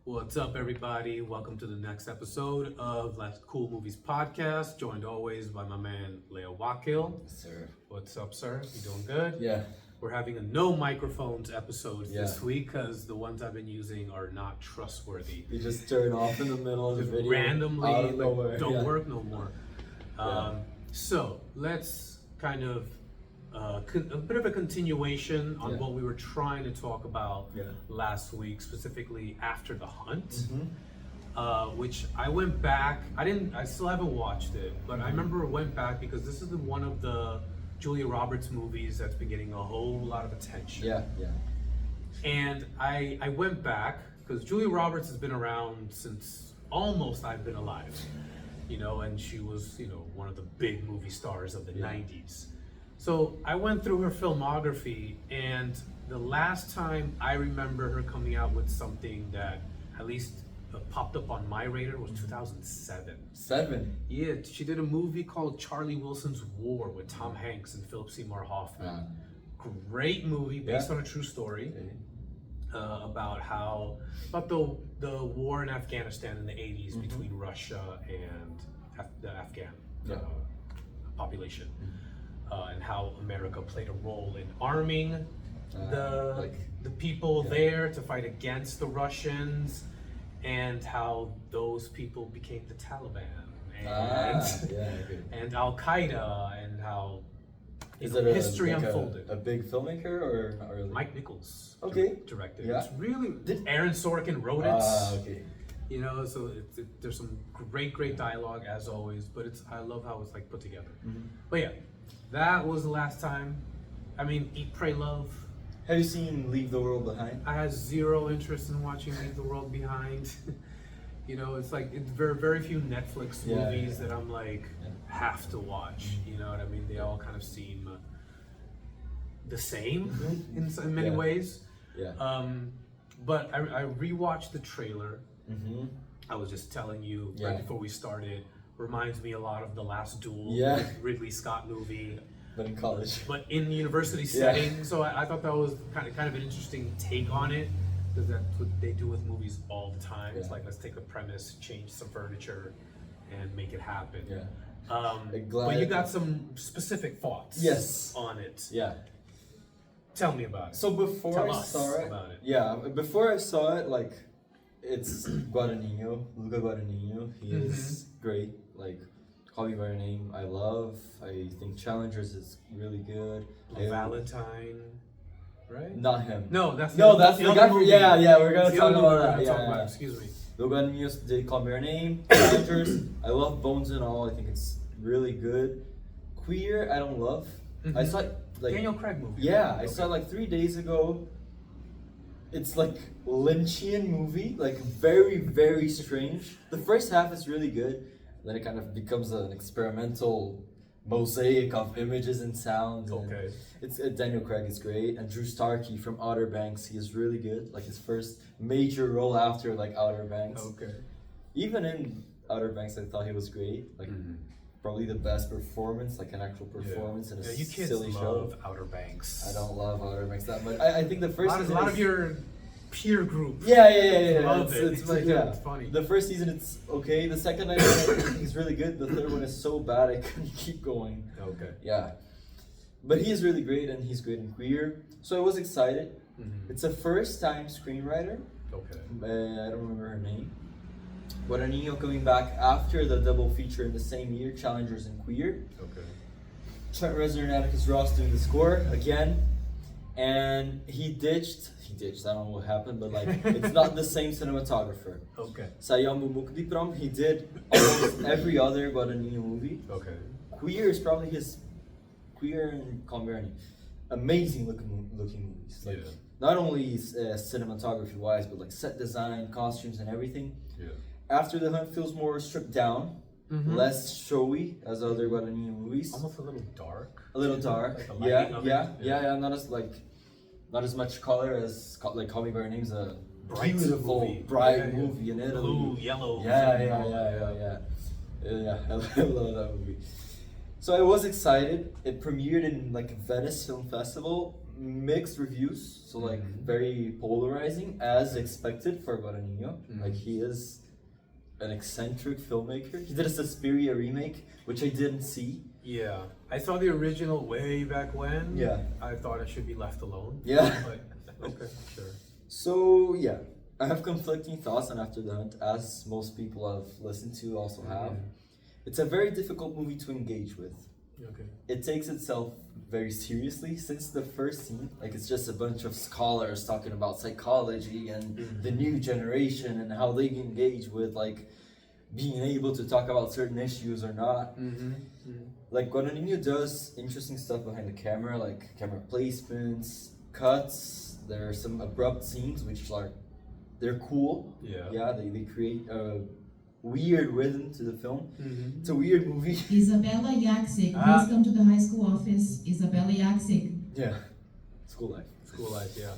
What's up, everybody? Welcome to the next episode of Let's Cool Movies podcast. Joined always by my man Leo Wakil. Yes, sir. What's up, sir? You doing good? Yeah. We're having a no microphones episode this week because the ones I've been using are not trustworthy. You just turn off in the middle of the Just video. randomly out of nowhere. don't work no more. Yeah. So let's kind of a bit of a continuation on what we were trying to talk about last week, specifically After the Hunt, which I went back. I still haven't watched it, but I remember I went back because this is one of the Julia Roberts movies that's been getting a whole lot of attention. Yeah. And I went back because Julia Roberts has been around since almost I've been alive, and she was, one of the big movie stars of the 90s. So I went through her filmography, and the last time I remember her coming out with something that at least popped up on my radar was 2007. Yeah, she did a movie called Charlie Wilson's War with Tom Hanks and Philip Seymour Hoffman. Great movie based on a true story about the war in Afghanistan in the 80s between Russia and the Afghan population. And how America played a role in arming the people there to fight against the Russians, and how those people became the Taliban and Al Qaeda, and how history unfolded. A big filmmaker or not really? Mike Nichols directed. Yeah. It's really Aaron Sorkin wrote it. Okay. So there's some great dialogue as always, but I love how it's put together. But yeah. That was the last time. I mean, Eat, Pray, Love. Have you seen Leave the World Behind? I had zero interest in watching Leave the World Behind. It's very few Netflix movies that I'm have to watch. You know what I mean? They all kind of seem the same in many ways. Yeah. But I rewatched the trailer. I was just telling you right before we started. Reminds me a lot of The Last Duel, Ridley Scott movie. But in college. But in university setting. So I thought that was kind of an interesting take on it, because that's what they do with movies all the time. It's let's take a premise, change some furniture, and make it happen. But you got some specific thoughts on it. Yeah. Tell me about it. So before I saw it, before I saw it, it's Guadagnino, Luca Guadagnino. He is great. Call Me by Your Name, I love. I think Challengers is really good. Valentine, right? Not him. No, that's the guy. movie. Yeah, we're gonna talk about that. Yeah. Excuse me. Luca Guadagnino did Call Me by Your Name. Challengers, I love Bones and All. I think it's really good. Queer, I don't love. I saw it Daniel Craig movie. Yeah, I saw it 3 days ago. It's Lynchian movie, very, very strange. The first half is really good, then it kind of becomes an experimental mosaic of images and sounds. Okay. It's Daniel Craig is great, and Drew Starkey from Outer Banks, he is really good. His first major role after Outer Banks. Okay. Even in Outer Banks, I thought he was great. Probably the best performance, an actual performance in a you kids silly love show. Outer Banks. I don't love Outer Banks that much. I think the first a lot of your peer group. Yeah. Love it. It's funny. The first season it's okay. The second I think is really good. The third one is so bad I couldn't keep going. Okay. Yeah, but he is really great, and he's great in Queer. So I was excited. It's a first-time screenwriter. Okay. I don't remember her name. Guadagnino coming back after the double feature in the same year, Challengers and Queer. Okay. Trent Reznor and Atticus Ross doing the score again, and he ditched. I don't know what happened, but it's not the same cinematographer. Okay. Sayam Mukdipram, he did almost every other Guadagnino movie. Okay. Queer is probably his Queer and Call Me by Your Name. Amazing looking movies. Not only cinematography wise, but set design, costumes, and everything. Yeah. After the Hunt feels more stripped down, less showy as other Guadagnino movies. Almost a little dark. A little dark. Yeah. Not as much color as Call Me by Your Name's a beautiful, bright movie in Italy. Blue, yellow. Yeah. I love that movie. So I was excited. It premiered in Venice Film Festival. mixed reviews, so like very polarizing, as expected for Guadagnino. Like he is an eccentric filmmaker. He did a Suspiria remake, which I didn't see. Yeah, I saw the original way back when. Yeah. I thought it should be left alone. Yeah. But, okay, sure. So yeah, I have conflicting thoughts on After the Hunt, as most people I've listened to also have. It's a very difficult movie to engage with. Okay. It takes itself very seriously since the first scene. Like it's just a bunch of scholars talking about psychology and the new generation and how they engage with like being able to talk about certain issues or not. Like Guadagnino does interesting stuff behind the camera, like camera placements, cuts. There are some abrupt scenes which are they're cool. Yeah, they create a weird rhythm to the film. It's a weird movie. Isabella Yaksik, please come to the high school office. Isabella Yaksik. Yeah, school life. School life, yeah.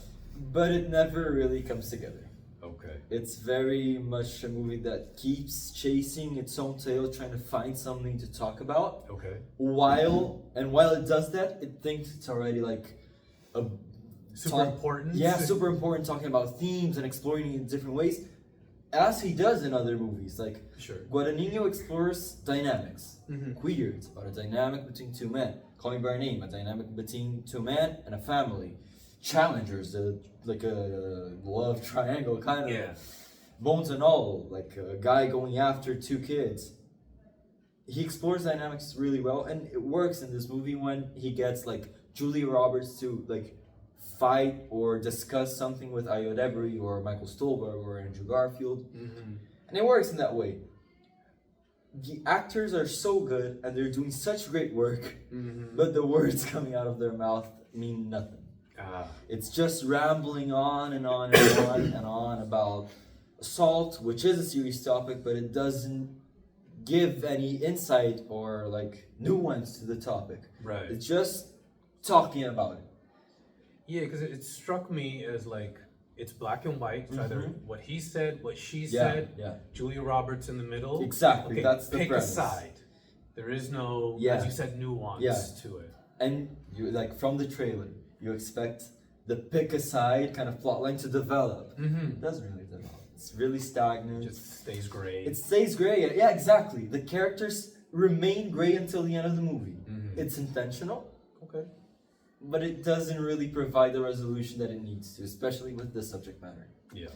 But it never really comes together. Okay. It's very much a movie that keeps chasing its own tail, trying to find something to talk about. Okay. While it does that, it thinks it's already like a Super important. Yeah, super important, talking about themes and exploring it in different ways, as he does in other movies. Like Guadagnino explores dynamics. Queer, it's about a dynamic between two men. Call Me by Your Name, a dynamic between two men and a family. Challengers, like a love triangle kind of. Yeah. Bones and all, like a guy going after two kids. He explores dynamics really well, and it works in this movie when he gets like Julia Roberts to like fight or discuss something with Ayo Edebiri or Michael Stolberg or Andrew Garfield, and it works in that way. The actors are so good and they're doing such great work, but the words coming out of their mouth mean nothing. It's just rambling on and on and on and on about assault, which is a serious topic, but it doesn't give any insight or like nuance to the topic. Right. It's just talking about it. Yeah, because it struck me as like it's black and white. It's either what he said, what she Yeah, said. yeah. Julia Roberts in the middle. Exactly, Okay, that's the pick premise. a side. There is no, as you said, nuance to it. And you like from the trailer, you expect the pick a side kind of plotline to develop. It doesn't really develop. It's really stagnant. It just stays gray. It stays gray. Yeah, exactly. The characters remain gray until the end of the movie. It's intentional. Okay. But it doesn't really provide the resolution that it needs to, especially with the subject matter. Yeah.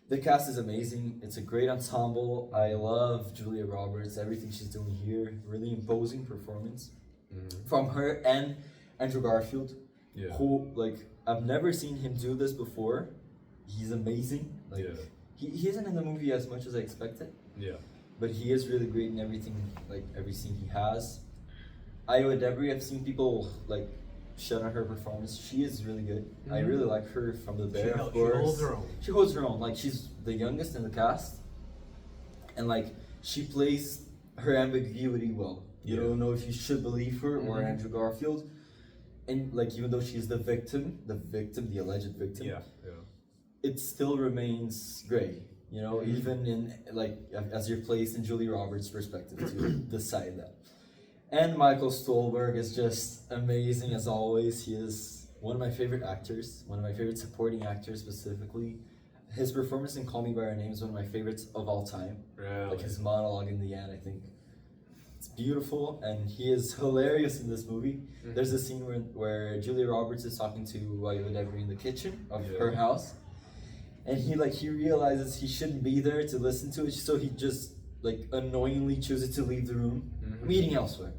The cast is amazing. It's a great ensemble. I love Julia Roberts, everything she's doing here. Really imposing performance from her and Andrew Garfield, who, like, I've never seen him do this before. He's amazing. Like, he isn't in the movie as much as I expected. Yeah. But he is really great in everything, like, every scene he has. Ayo Edebiri, I've seen people, like, shut on her performance. She is really good. I really like her from The Bear, of course. She holds her own. She holds her own. Like, she's the youngest in the cast. And, like, she plays her ambiguity well. You don't know if you should believe her or Andrew Garfield. And, like, even though she's the victim, the alleged victim, it still remains gray. You know, even in, like, as you're placed in Julia Roberts' perspective to decide that. And Michael Stolberg is just amazing as always. He is one of my favorite actors, one of my favorite supporting actors specifically. His performance in Call Me by Your Name is one of my favorites of all time. Really? Like his monologue in the end, I think it's beautiful, and he is hilarious in this movie. There's a scene where Julia Roberts is talking to Ayo Edebiri in the kitchen of her house, and he realizes he shouldn't be there to listen to it, so he just like annoyingly chooses to leave the room, meeting elsewhere.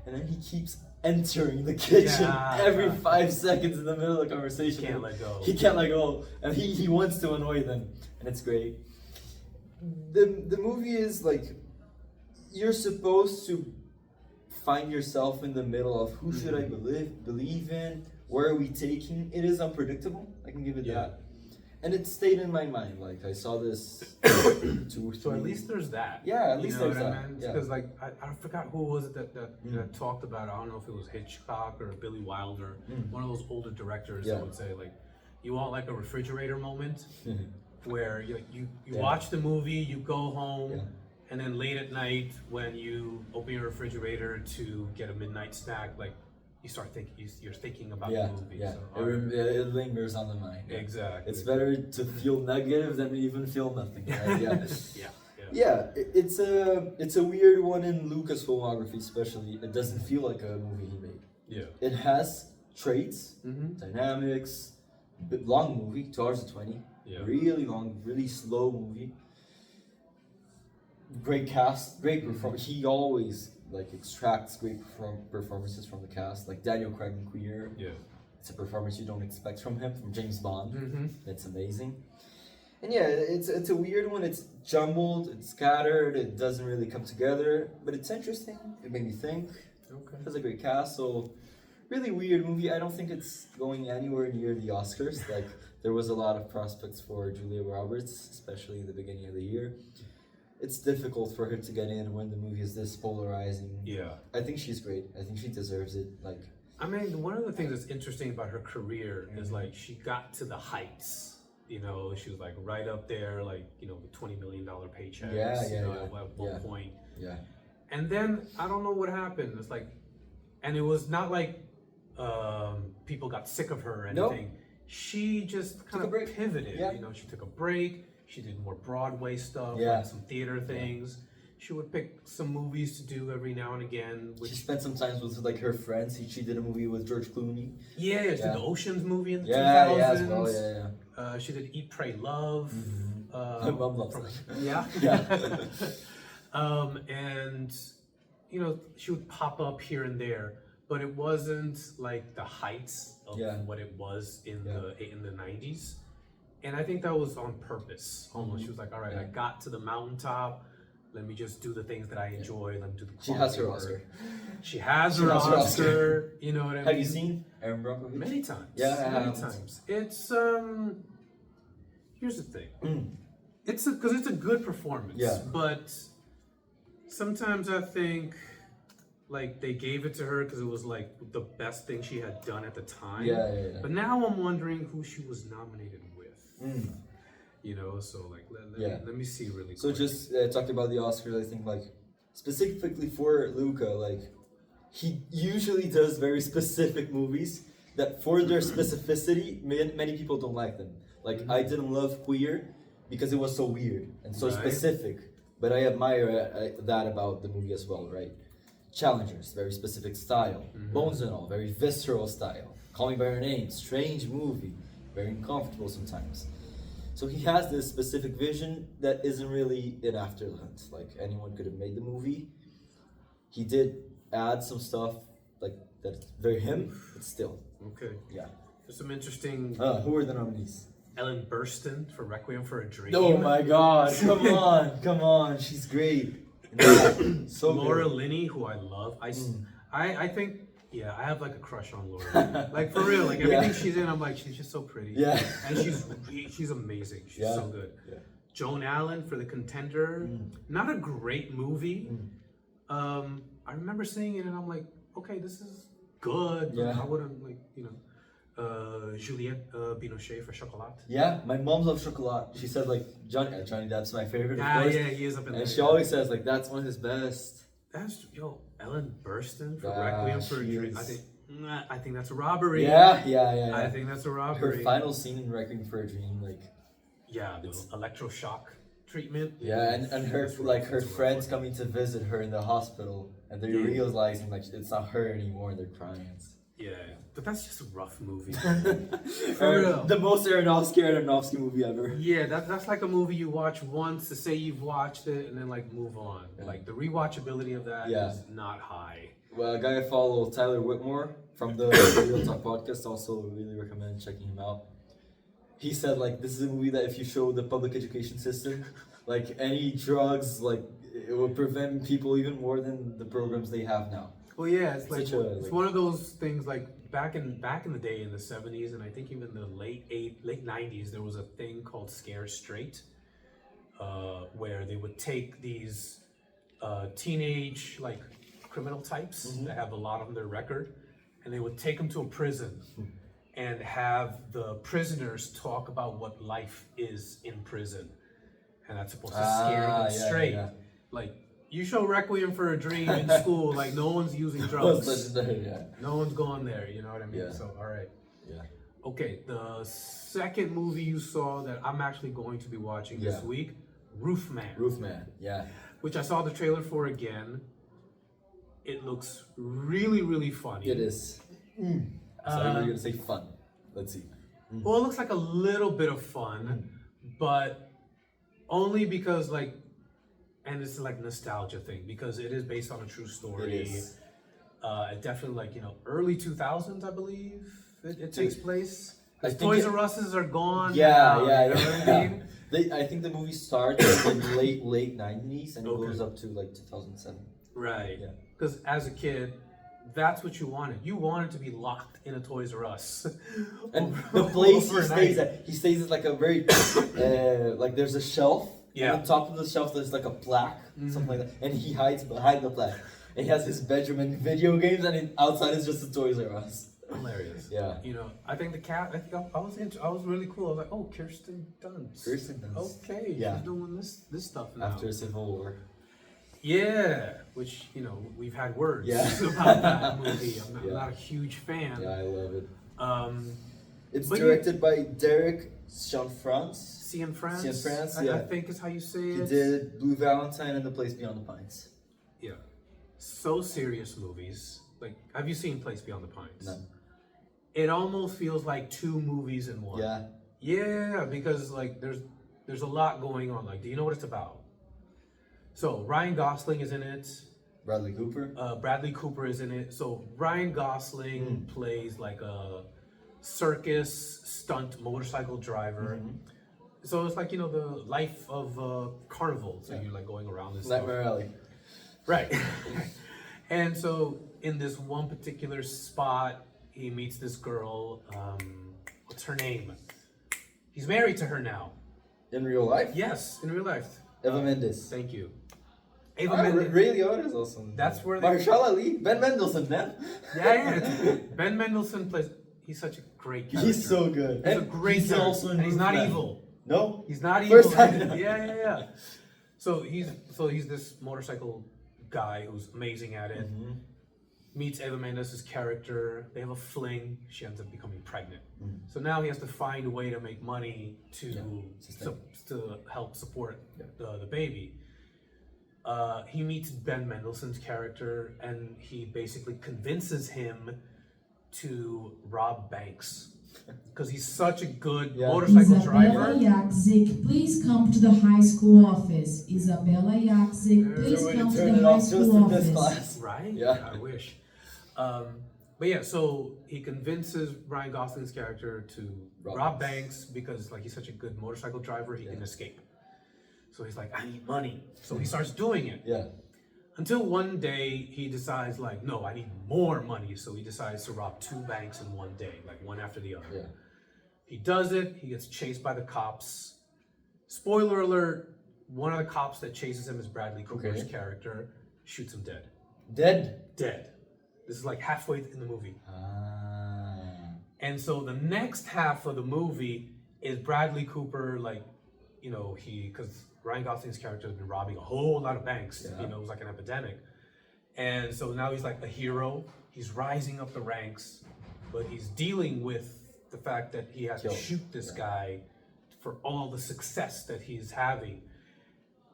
And then he keeps entering the kitchen every 5 seconds in the middle of the conversation. He can't let go. He can't let go. And he wants to annoy them. And it's great. The movie is like, you're supposed to find yourself in the middle of who should I believe in? Where are we taking? It is unpredictable. I can give it that. And it stayed in my mind. Like, I saw this 2 or 3. So at least there's that. Yeah, at least there's that. Because like I forgot who was it that talked about it. I don't know if it was Hitchcock or Billy Wilder, one of those older directors that would say like, you want like a refrigerator moment where you watch the movie, you go home, and then late at night when you open your refrigerator to get a midnight snack, like you're thinking about Yeah, the movie. yeah. So, It lingers on the mind. Yeah. exactly. It's better to feel negative than even feel nothing. Right? Yeah. Yeah. Yeah, it's a weird one in Lucas' filmography, especially. It doesn't feel like a movie he made. Yeah. It has traits, Mm-hmm. dynamics, bit long movie, 2 hours and 20. Yeah. Really long, really slow movie. Great cast, great performance. He always like extracts great performances from the cast, like Daniel Craig and Queer. Yeah. It's a performance you don't expect from him, from James Bond. Mm-hmm. That's amazing. And yeah, it's a weird one. It's jumbled, it's scattered, it doesn't really come together, but it's interesting. It made me think. Okay. It has a great cast, so really weird movie. I don't think it's going anywhere near the Oscars. Like there was a lot of prospects for Julia Roberts, especially in the beginning of the year. It's difficult for her to get in when the movie is this polarizing. Yeah. I think she's great. I think she deserves it. Like I mean, one of the things that's interesting about her career is like she got to the heights. You know, she was like right up there, like, you know, with $20 million paychecks. At one point. Yeah. And then I don't know what happened. It's like, and it was not like people got sick of her or anything. Nope. She just kind of pivoted. Yeah. You know, she took a break. She did more Broadway stuff, Yeah. like some theater things. She would pick some movies to do every now and again. She spent some time with like her friends. She did a movie with George Clooney. Yeah, she did the Oceans movie in the 2000s. Yeah, as well. Yeah. She did Eat, Pray, Love. My mom loves that. Yeah. Yeah. And you know, she would pop up here and there, but it wasn't like the heights of what it was in the 90s. And I think that was on purpose. Almost, she was like, "All right, I got to the mountaintop. Let me just do the things that I enjoy. Let me do the." She has her Oscar. She has her Oscar. You know what I mean? Have you seen Aaron Brockovich? Many times. Yeah, many times. It's here's the thing. It's because it's a good performance. Yeah. But sometimes I think like they gave it to her because it was like the best thing she had done at the time. Yeah. But now I'm wondering who she was nominated with. You know, so like let me see really quick. So just talking about the Oscars, I think like specifically for Luca, like he usually does very specific movies that for their specificity, many people don't like them. Like I didn't love Queer because it was so weird and so specific, but I admire that about the movie as well, right? Challengers, very specific style. Bones and All, very visceral style. Call Me by Your Name, strange movie, very uncomfortable sometimes. So he has this specific vision that isn't really in Afterlife. Like anyone could have made the movie. He did add some stuff like that's very him, but still. Okay. Yeah. There's some interesting. Who are the nominees? Ellen Burstyn for Requiem for a Dream. Oh my God! Come on! She's great. So Laura good. Linney, who I love. I think. Yeah, I have like a crush on Laura. Like for real, like everything she's in, I'm like, she's just so pretty. Yeah. And she's amazing. She's so good. Yeah. Joan Allen for The Contender. Not a great movie. I remember seeing it and I'm like, okay, this is good. But I wouldn't like, you know, Juliette Binoche for Chocolat. Yeah, my mom loves Chocolat. She said like Johnny Depp's my favorite. Of course. Yeah, he is up in there. And she always says like that's one of his best. That's Ellen Burstyn for Requiem for a Dream. I think that's a robbery. Yeah. I think that's a robbery. Her final scene in Requiem for a Dream, like the electroshock treatment. Yeah, and her her friends coming to visit her in the hospital, and they're realizing like it's not her anymore, and they're crying. Yeah, but that's just a rough movie. For real. The most Aronofsky movie ever. Yeah, that's like a movie you watch once to say you've watched it and then like move on. Yeah. Like the rewatchability of that is not high. Well, a guy I follow, Tyler Whitmore from the Real Talk podcast, also really recommend checking him out. He said like this is a movie that if you show the public education system, like any drugs, like it will prevent people even more than the programs they have now. Well, yeah, it's like it's one of those things like back in the day in the 70s and I think even the late 90s there was a thing called Scare Straight, where they would take these teenage like criminal types that have a lot on their record, and they would take them to a prison and have the prisoners talk about what life is in prison, and that's supposed to scare them straight. Like You show Requiem for a Dream in school, like no one's using That drugs. was legendary, yeah. No one's going there, you know what I mean? Yeah. So, all right. Yeah. Okay, the second movie you saw that I'm actually going to be watching this week, Roofman. Roofman, yeah. Which I saw the trailer for again. It looks really, really funny. It is. So you're gonna say fun. Let's see. Well, it looks like a little bit of fun, but only because like, and it's like nostalgia thing because it is based on a true story. It is. It definitely like early 2000s, I believe it takes place. I The think Toys it- R Us's are gone. Yeah, now, yeah, you know yeah. what I mean? I think the movie starts in late 90s and it Okay. goes up to like 2007. Right. Yeah. Because as a kid, that's what you wanted. You wanted to be locked in a Toys R Us. And the place he overnight. stays at, at like a very, like there's a shelf. Yeah. On the top of the shelf, there's like a plaque, something like that. And he hides behind the plaque. And he has his bedroom and video games, and outside is just a Toys R Us. Hilarious. Yeah. I think the cat. I think I was really cool. I was like, oh, Kirsten Dunst. Kirsten Dunst. Okay. Yeah. She's doing this stuff now. After Civil War. Yeah, which we've had words Yeah. about that movie. I'm Yeah. not a huge fan. Yeah, I love it. It's But directed by Derek Cianfrance. Cian France. Cian France, I yeah. think is how you say He it. did Blue Valentine and The Place Beyond the Pines. Yeah. So serious movies. Like, have you seen Place Beyond the Pines? No. It almost feels like two movies in one. Yeah. Yeah, because like there's a lot going on. Like, do you know what it's about? So Ryan Gosling is in it. Bradley Cooper. Bradley Cooper is in it. So Ryan Gosling plays like a circus stunt motorcycle driver. So it's like the life of carnival. So you're like going around this stuff. Nightmare Alley. Right. And so in this one particular spot, he meets this girl. What's her name? He's married to her now. In real life? Yes, in real life. Eva Mendes. Thank you. Ava Oh, Mendes. Ray Liotta is also. That's where they. Mahershala Ali, Ben Mendelsohn, man. Yeah. Ben Mendelsohn plays. He's such a great character. He's so good. He's a great he's character. also in And he's not Roofman. evil. No. He's not evil. First time. Yeah. So he's this motorcycle guy who's amazing at it. Meets Eva Mendes' character. They have a fling. She ends up becoming pregnant. So now he has to find a way to make money to to help support the baby. He meets Ben Mendelsohn's character, and he basically convinces him to rob banks because he's such a good motorcycle Isabella driver. Yakzik, please come to the high school office. Isabella Yakzik, please Way to come to turn the it high off just school in this office. class. Right? Yeah. I wish. But yeah, so he convinces Ryan Gosling's character to rob banks because like he's such a good motorcycle driver, he can escape. So he's like, I need money. So he starts doing it. Yeah. Until one day he decides like, no, I need more money. So he decides to rob 2 banks in one day, like one after the other. Yeah. He does it, he gets chased by the cops. Spoiler alert, one of the cops that chases him is Bradley Cooper's character, shoots him dead. Dead. This is like halfway in the movie. And so the next half of the movie is Bradley Cooper, like, because Ryan Gosling's character has been robbing a whole lot of banks. Yeah. It was like an epidemic. And so now he's like a hero. He's rising up the ranks, but he's dealing with the fact that he has to shoot this guy for all the success that he's having.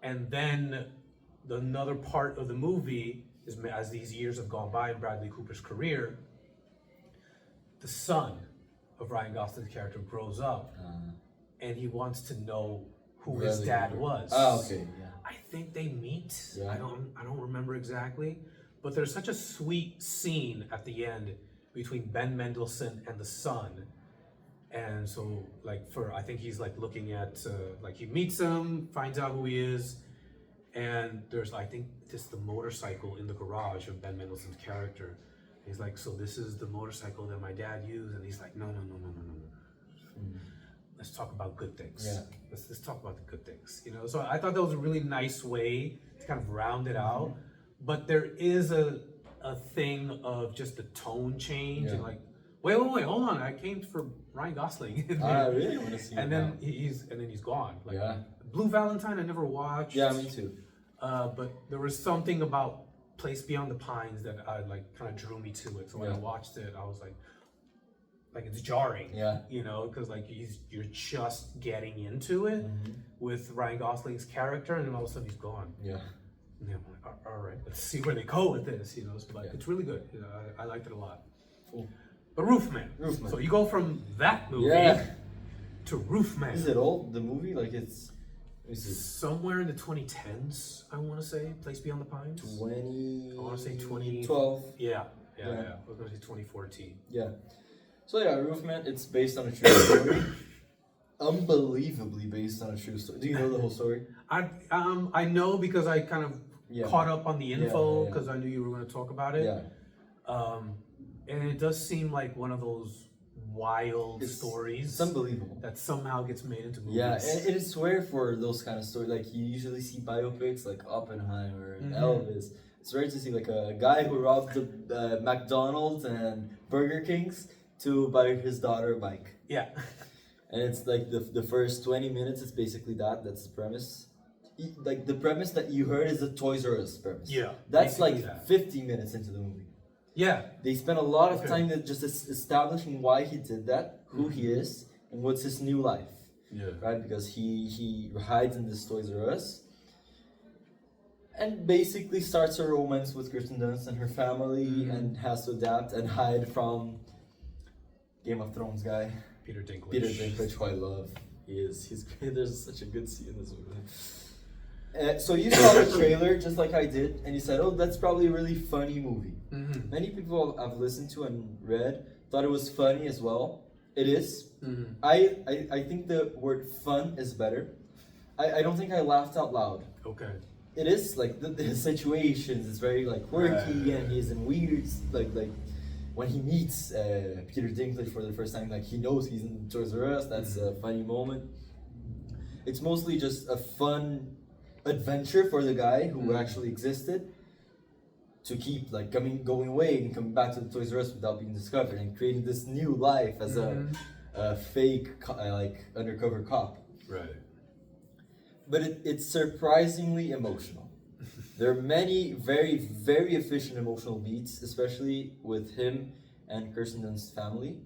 And then another part of the movie is, as these years have gone by in Bradley Cooper's career, the son of Ryan Gosling's character grows up and he wants to know who his dad was. Okay. Yeah. I think they meet. Yeah. I don't remember exactly, but there's such a sweet scene at the end between Ben Mendelsohn and the son. And so I think he's like looking at like he meets him, finds out who he is, and there's I think this the motorcycle in the garage of Ben Mendelsohn's character. He's like, so this is the motorcycle that my dad used, and he's like, no. Let's talk about good things. Yeah. Let's talk about the good things. So I thought that was a really nice way to kind of round it out. But there is a thing of just the tone change and like, wait, hold on, I came for Ryan Gosling. I really want to see and it then now. he's gone. Like, Yeah. Blue Valentine I never watched. Yeah, me too. But there was something about Place Beyond the Pines that like kind of drew me to it. So when I watched it, I was like it's jarring. Yeah. You know, because like you're just getting into it with Ryan Gosling's character, and then all of a sudden he's gone. Yeah. And then I'm like, all right, let's see where they go with this. You know, so like it's really good. You know, I liked it a lot. Cool. But Roofman. So you go from that movie to Roofman. Is it old? The movie, like it's. Somewhere in the 2010s, I want to say. Place Beyond the Pines. I want to say 2012. Yeah. I was going to say 2014. Yeah. So yeah, Roofman. It's based on a true story. Unbelievably based on a true story. Do you know the whole story? I know because I kind of caught up on the info because I knew you were going to talk about it. Yeah. And it does seem like one of those wild stories. It's unbelievable. That somehow gets made into movies. Yeah, and it is rare for those kind of stories. Like you usually see biopics like Oppenheimer and Elvis. It's rare to see like a guy who robbed the McDonald's and Burger King's to buy his daughter a bike. Yeah. And it's like the first 20 minutes, it's basically that's the premise. Like the premise that you heard is the Toys R Us premise. Yeah. That's like 50 minutes into the movie. Yeah. They spent a lot of time just establishing why he did that, who he is, and what's his new life. Yeah. Right? Because he hides in this Toys R Us. And basically starts a romance with Kirsten Dunst and her family and has to adapt and hide from Game of Thrones guy. Peter Dinklage, who I love. He's great. There's such a good scene in this movie. So you saw the trailer just like I did, and you said, "Oh, that's probably a really funny movie." Many people I've listened to and read thought it was funny as well. It is. I think the word "fun" is better. I don't think I laughed out loud. Okay. It is like the situations. It's very like quirky, and he's in weird like when he meets Peter Dinklage for the first time, like he knows he's in Toys R Us. That's a funny moment. It's mostly just a fun adventure for the guy who actually existed to keep like going away and coming back to the Toys R Us without being discovered and creating this new life as a fake like undercover cop. Right. But it's surprisingly emotional. There are many very, very efficient emotional beats, especially with him and Kirsten Dunst's family.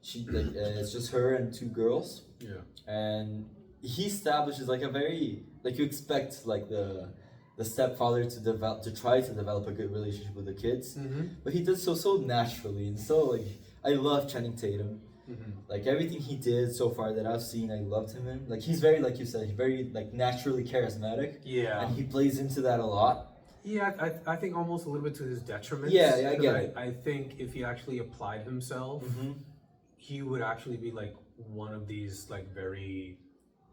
She it's just her and two girls. Yeah. And he establishes like a very you expect like the stepfather to try to develop a good relationship with the kids, but he does so naturally and so like I love Channing Tatum. Like everything he did so far that I've seen, I loved him in. Like he's very, like you said, he's very like naturally charismatic. Yeah. And he plays into that a lot. Yeah, I think almost a little bit to his detriment. Yeah, I get it. I think if he actually applied himself, he would actually be like one of these like very,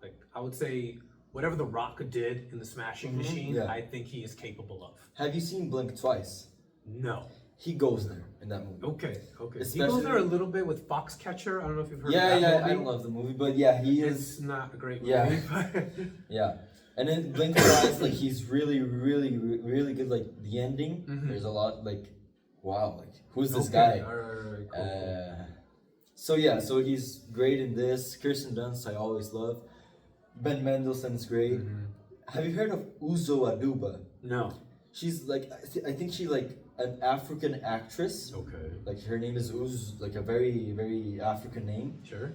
like I would say whatever The Rock did in the Smashing Machine, I think he is capable of. Have you seen Blink Twice? No. He goes there in that movie. Okay. Especially, he goes there a little bit with Foxcatcher. I don't know if you've heard of that movie. I don't love the movie, but yeah, he is. It's not a great movie. Yeah. Yeah. And then Blink Twice, like he's really, really, really good. Like the ending, there's a lot like, wow, like who's this guy? All right, cool. So he's great in this. Kirsten Dunst, I always love. Ben Mendelsohn's great. Have you heard of Uzo Aduba? No. She's like, I think she like an African actress. Okay. Like her name is Uz, like a very, very African name. Sure.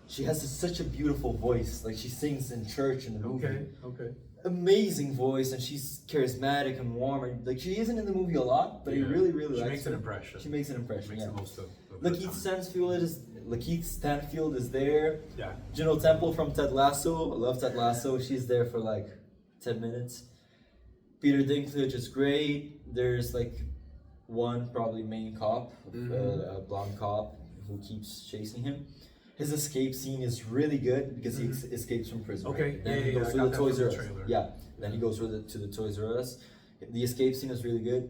She has such a beautiful voice. Like she sings in church in the movie. Okay. Amazing voice, and she's charismatic and warm. And like she isn't in the movie a lot, but I really, really like her. She makes an impression. She makes the most of Lakeith Stanfield is there. Yeah. Juno Temple from Ted Lasso. I love Ted Lasso. She's there for like 10 minutes. Peter Dinklage is great. There's like one probably main cop, a blonde cop who keeps chasing him. His escape scene is really good because he escapes from prison. Okay, right? Then he goes to the Toys R Us. Yeah, then he goes to the Toys R Us. The escape scene is really good.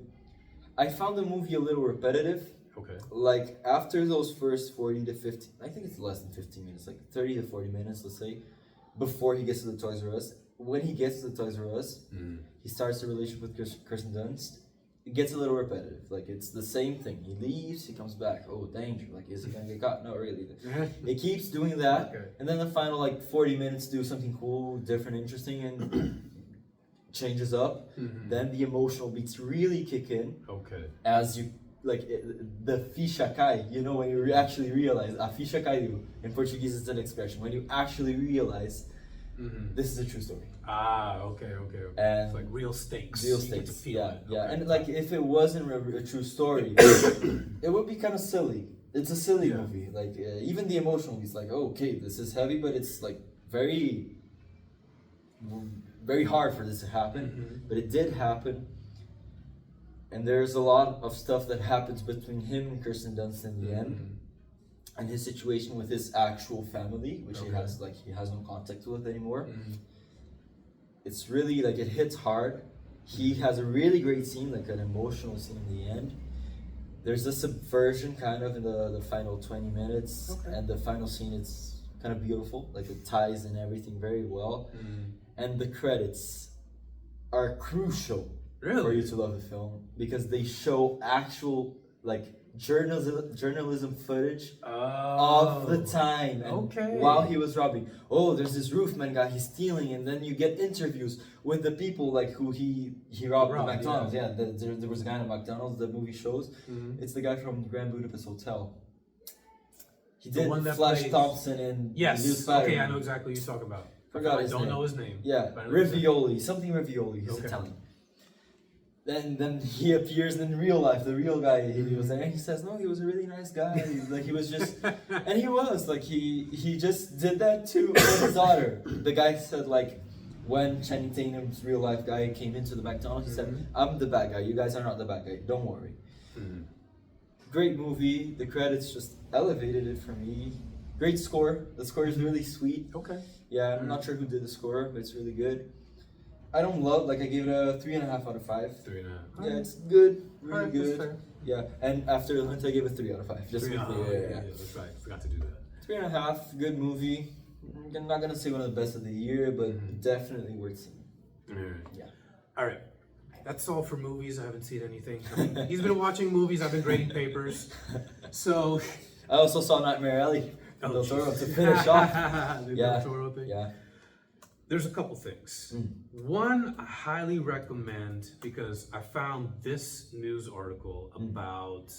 I found the movie a little repetitive. Okay. Like after those first 40 to 50, I think it's less than 15 minutes, like 30 to 40 minutes, let's say, before he gets to the Toys R Us. When he gets to the Toys R Us, he starts a relationship with Kirsten Dunst. It gets a little repetitive. Like it's the same thing. He leaves, he comes back. Oh, danger! Like is he gonna get caught? No, really. It keeps doing that, and then the final like 40 minutes do something cool, different, interesting, and changes up, then the emotional beats really kick in. Okay. As you like the ficha cai, you know, when you actually realize a ficha caiu in Portuguese is an expression when you actually realize this is a true story. Okay. And it's like real stakes. Real You get to stakes, feel yeah, it. yeah. Okay. And like if it wasn't a true story, it would be kind of silly. It's a silly movie. Like even the emotional is like, oh, okay, this is heavy, but it's like very hard for this to happen. But it did happen. And there's a lot of stuff that happens between him and Kirsten Dunst in the end, and his situation with his actual family, which he has no contact with anymore. It's really like it hits hard. He has a really great scene, like an emotional scene in the end. There's a subversion kind of in the final 20 minutes, and the final scene it's kind of beautiful. Like it ties in everything very well, and the credits are crucial. Really? For you to love the film because they show actual like journalism footage of the time and while he was robbing. Oh, there's this Roofman guy, he's stealing, and then you get interviews with the people like who he robbed the McDonald's. Yeah, there was a guy in a McDonald's. The movie shows it's the guy from Grand Budapest Hotel. He did Flash Thompson in yes. New Spider-Man. Okay, I know exactly what you're talking about. Forgot I his don't name. know his name. Yeah, Ravioli, something Ravioli. He's Italian. Then he appears in real life. The real guy, he was there, and he says, "No, he was a really nice guy. Like he was just," and he was like he just did that too with his daughter. The guy said like, when Channing Tatum's real life guy came into the McDonald's, he said, "I'm the bad guy. You guys are not the bad guy. Don't worry." Great movie. The credits just elevated it for me. Great score. The score is really sweet. Okay. Yeah, I'm not sure who did the score, but it's really good. I don't love, like I gave it a 3.5 out of 5. 3.5. Yeah, it's good, really Alright, good. that's fair. Yeah, and after the hunt, I gave it 3 out of 5. Just to be clear, yeah, that's right. Forgot to do that. 3.5, good movie. I'm not gonna say one of the best of the year, but definitely worth seeing. Yeah. All right. That's all for movies. I haven't seen anything. I mean, he's been watching movies. I've been grading papers. So. I also saw Nightmare Alley. Del Toro to finish off. Del Toro thing. Yeah. There's a couple things. One, I highly recommend because I found this news article about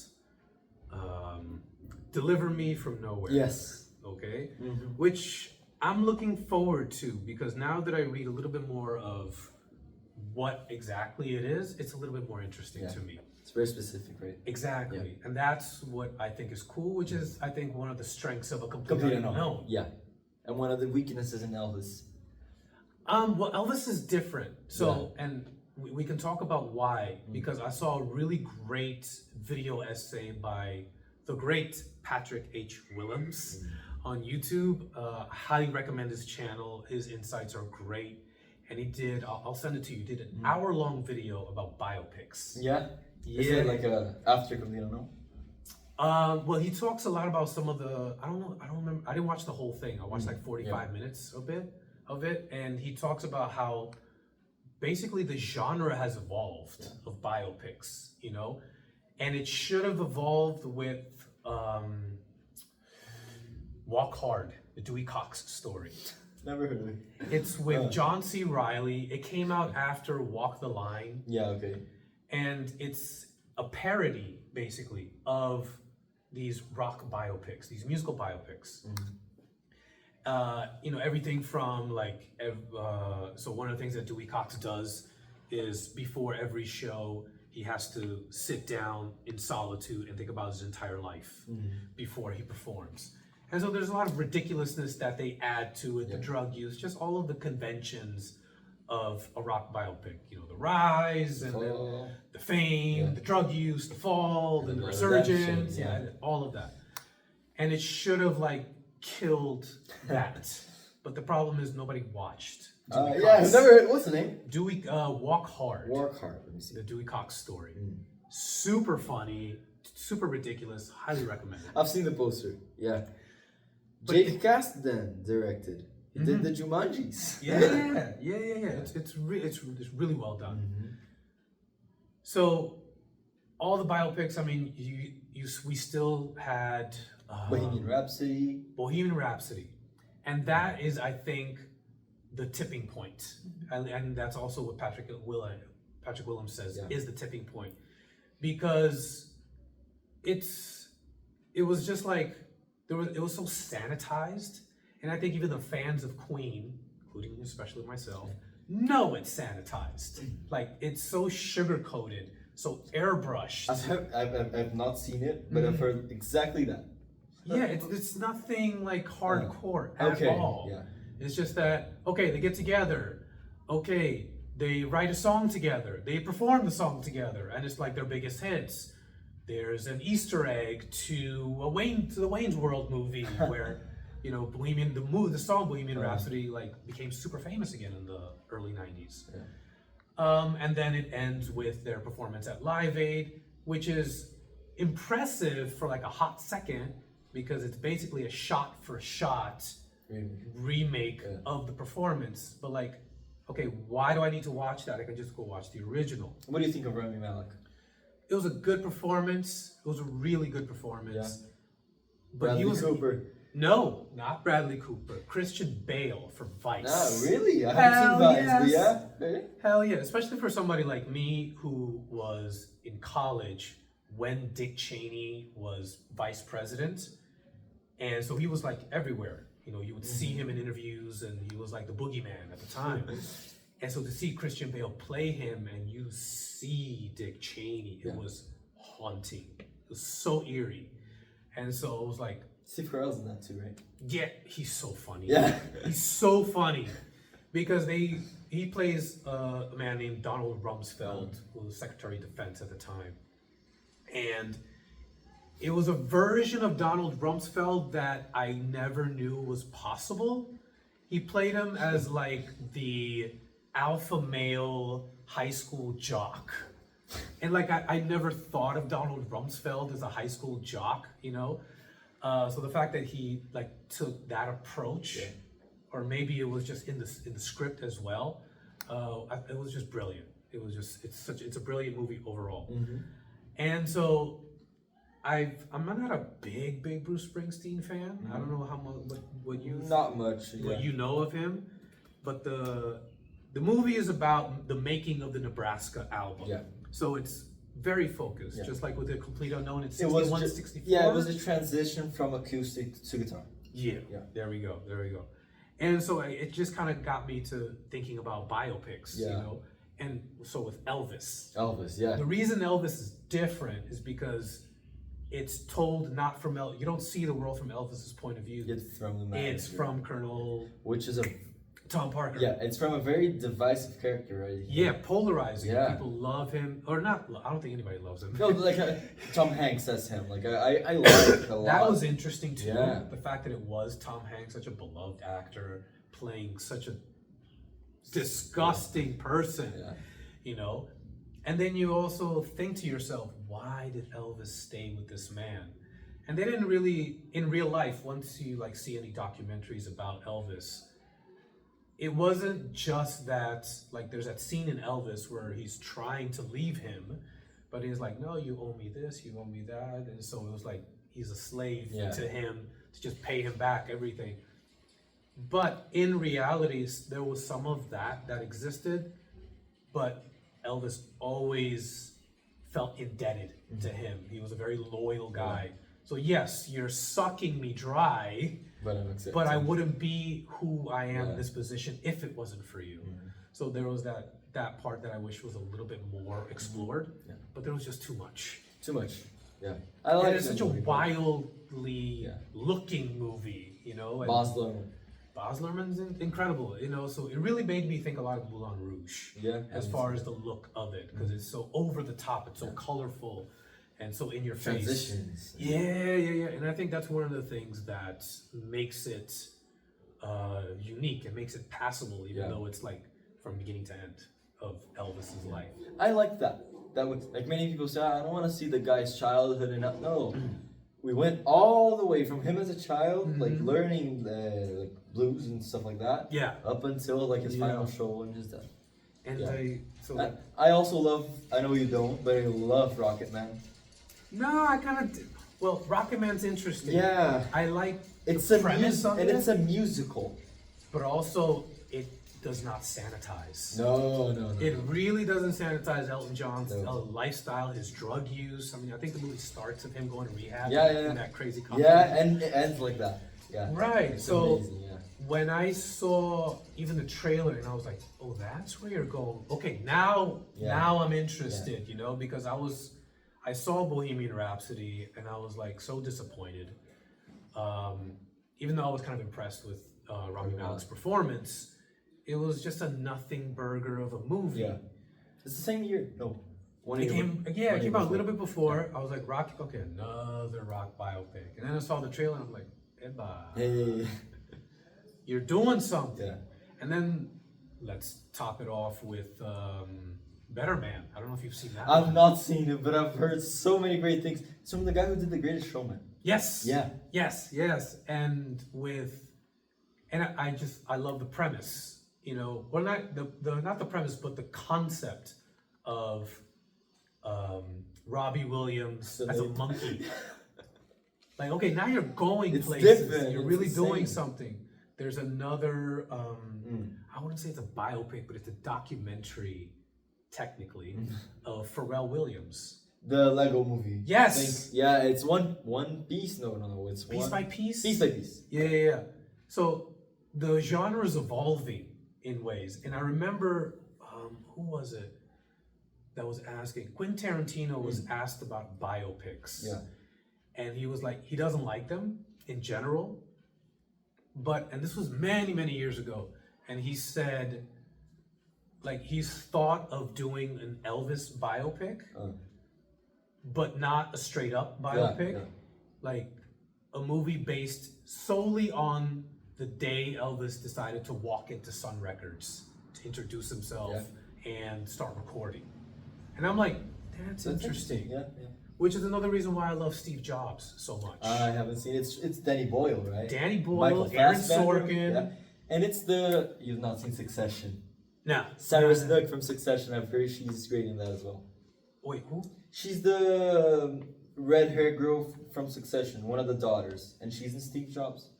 Deliver Me From Nowhere. Yes. Okay? Which I'm looking forward to because now that I read a little bit more of what exactly it is, it's a little bit more interesting to me. It's very specific, right? Exactly. And that's what I think is cool, which is, I think, one of the strengths of a complete unknown. Yeah. And one of the weaknesses in Elvis. Well, Elvis is different. So, and we can talk about why, because I saw a really great video essay by the great Patrick H. Willems on YouTube. I highly recommend his channel. His insights are great. And he did, I'll send it to you, he did an hour-long video about biopics. Yeah? Yeah. Is it like a after Complete Unknown? Well, he talks a lot about some of the, I don't remember, I didn't watch the whole thing. I watched like 45 minutes of it, and he talks about how basically the genre has evolved of biopics, you know, and it should have evolved with Walk Hard, the Dewey Cox story. Never heard of it. It's with John C. Reilly. It came out after Walk the Line. Yeah, okay. And it's a parody, basically, of these rock biopics, these musical biopics. You know, everything from like, so one of the things that Dewey Cox does is before every show, he has to sit down in solitude and think about his entire life before he performs. And so there's a lot of ridiculousness that they add to it, the drug use, just all of the conventions of a rock biopic. You know, the rise and then the fame, the drug use, the fall, and the resurgence, all of that. And it should have like killed that. But the problem is nobody watched. I've never heard, what's the name? Dewey, Walk Hard. Walk Hard, let me see. The Dewey Cox story. Super funny, super ridiculous, highly recommended. I've seen the poster, yeah. Jake Kasdan directed. He did the Jumanjis. Yeah. It's really well done. So, all the biopics. I mean, we still had Bohemian Rhapsody, and that is, I think, the tipping point, and that's also what Patrick Williams says is the tipping point, because it was just like it was so sanitized, and I think even the fans of Queen, including especially myself, know it's sanitized. Like it's so sugar coated, so airbrushed. I've not seen it, but I've heard exactly that. Yeah, it's nothing like hardcore at all. Yeah. It's just that, okay, they get together, okay, they write a song together, they perform the song together, and it's like their biggest hits. There's an Easter egg to the Wayne's World movie where, you know, the song Bohemian Rhapsody like became super famous again in the early 90s. Yeah. And then it ends with their performance at Live Aid, which is impressive for like a hot second, because it's basically a shot for shot remake of the performance. But like, okay, why do I need to watch that? I can just go watch the original. What do you think of Rami Malek? It was a good performance. It was a really good performance. Yeah. But Bradley Cooper. No, not Bradley Cooper. Christian Bale for Vice. Ah, really? I haven't seen Vice, but yeah. Okay. Hell yeah. Especially for somebody like me who was in college when Dick Cheney was vice president. And so he was like everywhere. You know, you would see him in interviews, and he was like the boogeyman at the time. And so to see Christian Bale play him and you see Dick Cheney, it was haunting. It was so eerie. And so it was like, Steve Carell's in that too, right? yeah, he's so funny. Yeah. He's so funny. Because he plays a man named Donald Rumsfeld, who was Secretary of Defense at the time. And it was a version of Donald Rumsfeld that I never knew was possible. He played him as like the alpha male high school jock. And like I never thought of Donald Rumsfeld as a high school jock, you know? So the fact that he like took that approach, or maybe it was just in the script as well, it was just brilliant. It was just it's a brilliant movie overall. And so I'm not a big Bruce Springsteen fan. I don't know how much what you not much what you know of him, but the movie is about the making of the Nebraska album. Yeah. So it's very focused, just like with the Complete Unknown. It's 64. Yeah, it was a transition from acoustic to guitar. Yeah. There we go. And so it just kind of got me to thinking about biopics, you know. And so with Elvis. The reason Elvis is different is because it's told not from you don't see the world from Elvis's point of view. It's from the manager. It's from Colonel, which is Tom Parker. Yeah, it's from a very divisive character, right? Yeah, polarizing. Yeah. People love him, or not. I don't think anybody loves him. No, like Tom Hanks as him. Like I like it a lot. That was interesting too. Yeah. The fact that it was Tom Hanks, such a beloved actor, playing such a disgusting person. Yeah. You know. And then you also think to yourself, why did Elvis stay with this man? And they didn't really, in real life, once you like see any documentaries about Elvis, it wasn't just that, like there's that scene in Elvis where he's trying to leave him, but he's like, no, you owe me this, you owe me that. And so it was like, he's a slave to him to just pay him back everything. But in reality, there was some of that existed, but Elvis always felt indebted to him. He was a very loyal guy. So yes, you're sucking me dry, but I wouldn't be who I am in this position if it wasn't for you. So there was that part that I wish was a little bit more explored, but there was just too much. Yeah. I like it. It's such a wildly looking movie, you know. Baz Luhrmann's incredible, you know, so it really made me think a lot of Moulin Rouge as far as the look of it, because it's so over the top, it's so colorful, and so in your face. Transitions. Yeah. And I think that's one of the things that makes it unique and makes it passable, even though it's like from beginning to end of Elvis's life. I like that. That would, like many people say, I don't want to see the guy's childhood and no. We went all the way from him as a child, like learning like blues and stuff like that. Yeah. Up until like his final show and his death. And I also love, I know you don't, but I love Rocket Man. No, I kind of, well, Rocket Man's interesting. Yeah. I like it's the premise of it. And it's a musical. But also, it does not sanitize. No. It really doesn't sanitize Elton John's No. lifestyle, his drug use. I mean, I think the movie starts with him going to rehab Yeah. in that crazy costume. Yeah, and it ends like that. Yeah. Right. It's So amazing, yeah. when I saw even the trailer and I was like, oh, that's where you're going. Okay, now I'm interested, you know, because I saw Bohemian Rhapsody and I was like so disappointed. Even though I was kind of impressed with Rami Malek's performance, it was just a nothing burger of a movie. Yeah. It's the same year. No. It came out a little bit before. I was like, another rock biopic. And then I saw the trailer and I'm like, Eba, Hey. you're doing something. Yeah. And then let's top it off with Better Man. I don't know if you've seen that I've one. not seen it, but I've heard so many great things. It's from the guy who did The Greatest Showman. Yes. Yeah. Yes. And I love the premise. You know, well, not the premise, but the concept of Robbie Williams as a monkey. Like, okay, now you're going It's places. different. You're It's really insane. doing something. There's another, I wouldn't say it's a biopic, but it's a documentary, technically, of Pharrell Williams. The Lego movie. Yes. Yeah, it's one piece. No, it's Piece by piece? Piece by piece. Yeah. So the genre is evolving in ways. And I remember, who was it that was asking? Quentin Tarantino was asked about biopics. Yeah. And he was like, he doesn't like them in general. And this was many, many years ago. And he said, like, he's thought of doing an Elvis biopic, but not a straight up biopic. Yeah. Like a movie based solely on the day Elvis decided to walk into Sun Records to introduce himself and start recording. And I'm like, that's interesting. Yeah. Which is another reason why I love Steve Jobs so much. I haven't seen it. It's Danny Boyle, right? Danny Boyle, Michael Aaron Fassbender, Sorkin. Yeah. And you've not seen Succession. No. Sarah Snook from Succession, I've heard she's great in that as well. Wait, who? She's the red hair girl from Succession, one of the daughters, and she's in Steve Jobs.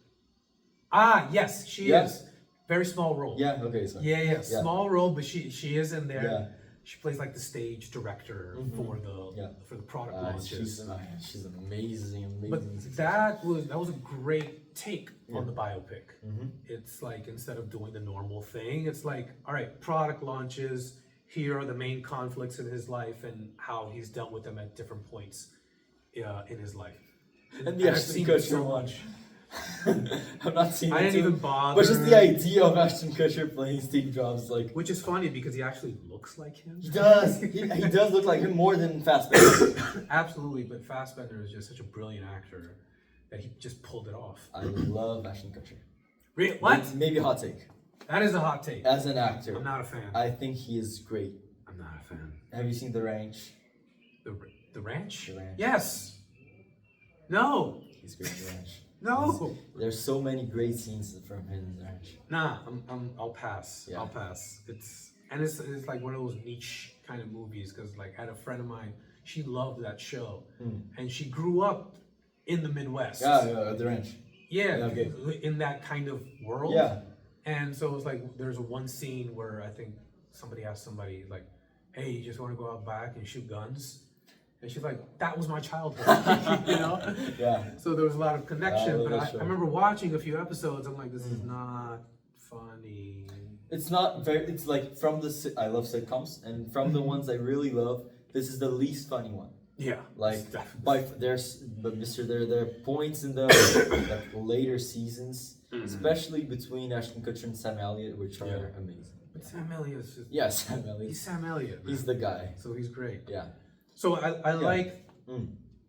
Ah, yes, she Yeah. is. Very small role. Yeah, okay, sorry. Yeah. Small role, but she is in there. Yeah. She plays like the stage director for the product launches. She's amazing. But that was a great take on the biopic. It's like, instead of doing the normal thing, it's like, all right, product launches, here are the main conflicts in his life and how he's dealt with them at different points in his life. And the I've Ashton seen it Kutcher one. much. I've not seen I it didn't too. even bother. But just the idea of Ashton Kutcher playing Steve Jobs, like, Which is funny because he actually looks like him. he does. He does look like him more than Fassbender. Absolutely, but Fassbender is just such a brilliant actor that he just pulled it off. I love Ashton Kutcher. Really? What? Maybe a hot take. That is a hot take. As an actor, I'm not a fan. I think he is great. I'm not a fan. Have you seen The Ranch? The Ranch? The Ranch. Yes. No. He's great in The Ranch. No. There's so many great scenes from him in The Ranch. Nah. I'll pass. Yeah. I'll pass. It's like one of those niche kind of movies because like I had a friend of mine. She loved that show, and she grew up in the Midwest. Yeah, The Ranch. Yeah. Okay. In that kind of world. Yeah. And so it was like, there's one scene where I think somebody asked somebody like, hey, you just want to go out back and shoot guns? And she's like, that was my childhood, you know? Yeah. So there was a lot of connection, but I sure. remember watching a few episodes, I'm like, this is not funny. It's not very. It's like from I love sitcoms, and from the ones I really love, this is the least funny one. Yeah. Like, there are points in the like later seasons, especially between Ashton Kutcher and Sam Elliott, which are amazing. But Sam Elliott is just... Yeah, Sam Elliott. He's Sam Elliott. Man. He's the guy. So he's great. Yeah. So I like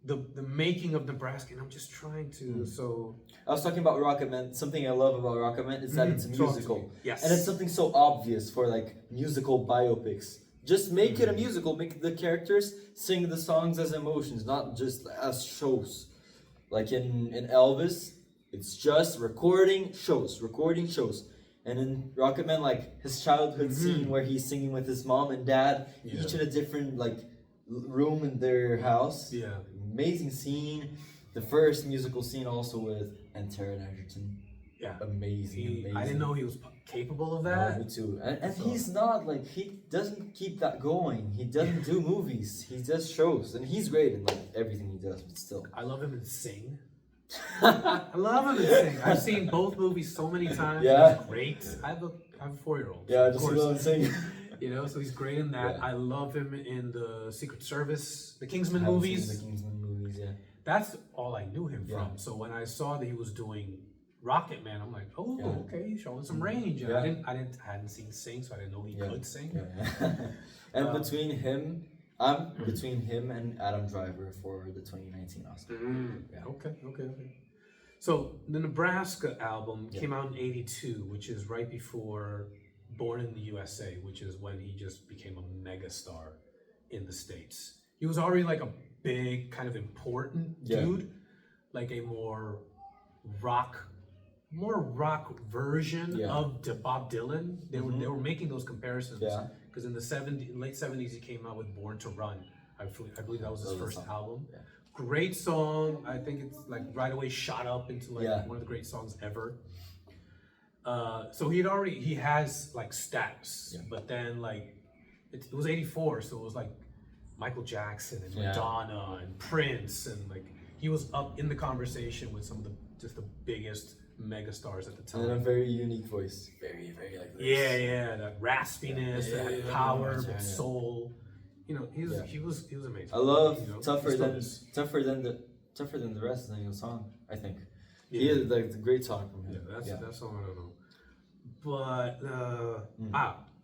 the making of Nebraska, and I'm just trying to, so... I was talking about Rocketman. Something I love about Rocketman is that it's a musical. Yes. And it's something so obvious for like musical biopics. Just make it a musical. Make the characters sing the songs as emotions, not just as shows. Like in Elvis, it's just recording shows. And in Rocketman, like his childhood scene where he's singing with his mom and dad, each in a different like room in their house. Yeah. Amazing scene. The first musical scene also with Taron Egerton. Yeah. Amazing. I didn't know he was capable of No, that. me too. And So- he's not like he doesn't keep that going. He doesn't do movies. He does shows, and he's great in like everything he does. But still, I love him in Sing. I love him in Sing. I've seen both movies so many times. Yeah. He's great. I have a 4-year-old. yeah, of just course. what I'm saying. You know, so he's great in that. Yeah. I love him in the Secret Service, the Kingsman Haven't seen movies. the Kingsman movies, yeah. That's all I knew him Yeah. from. So when I saw that he was doing Rocket Man, I'm like, oh, Yeah. okay, he's showing some range. And Yeah. I hadn't seen Sing, so I didn't know he Yeah. could sing. Yeah. And between him, I'm Mm-hmm. between him and Adam Driver for the 2019 Oscar. Yeah. Okay. So the Nebraska album Yeah. came out in '82, which is right before Born in the USA, which is when he just became a megastar in the States. He was already like a big, kind of important Yeah. dude, like a more rock version Yeah. of Bob Dylan. They were making those comparisons. Yeah. Because in the late '70s, he came out with Born to Run. I believe that was his That was first the song. album. Yeah. Great song. I think it's like right away shot up into like Yeah. one of the great songs ever. So he has like status, Yeah. but then like it was '84, so it was like Michael Jackson and Yeah. Madonna and Prince, and like he was up in the conversation with some of the biggest megastars at the time. And a very unique voice. Very, very like this. Yeah, that raspiness, Yeah, that yeah, power, yeah, but yeah. soul. You know, he was Yeah. amazing. I love You know, tougher he still than is. tougher than the rest of the song. I think. Yeah. He is like the great song from him. Yeah, that song I don't know. But